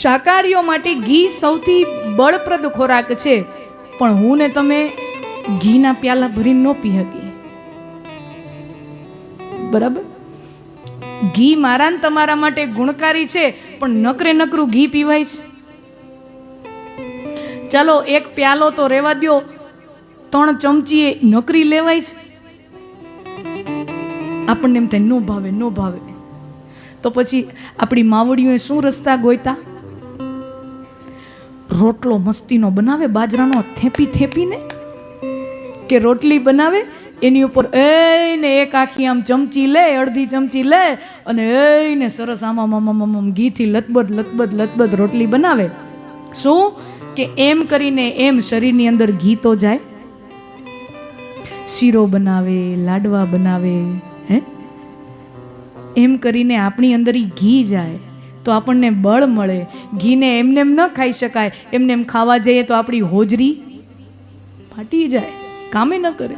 શાકાહારીઓ માટે ઘી સૌથી બળપ્રદ ખોરાક છે, પણ હું ને તમે ઘીના પ્યાલા ભરીને ન પી શકીએ. બરાબર? ઘી મારા ને તમારા માટે ગુણકારી છે, પણ નકરે નકરું ઘી પીવાય છે. ચાલો એક પ્યાલો તો રેવા દ્યો, 3 ચમચી નકરી લેવાય છે. આપણને એમ થાય નો ભાવે નો ભાવે. તો પછી આપણી માવડીઓએ શું રસ્તા ગોયતા? રોટલો મસ્તીનો બનાવે બાજરાનો થેપીને, કે રોટલી બનાવે એની ઉપર એને એક આખી આમ ચમચી લે, અડધી ચમચી લે અને એને સરસ આમ ઘીથી લતબદ રોટલી બનાવે. શું કે એમ કરીને એમ શરીરની અંદર ઘી તો જાય. શીરો બનાવે, લાડવા બનાવે, હે, એમ કરીને આપણી અંદર ઘી જાય તો આપણને બળ મળે. ઘીને એમને એમ ન ખાઈ શકાય. એમને એમ ખાવા જઈએ તો આપણી હોજરી ફાટી જાય, કામે ન કરે.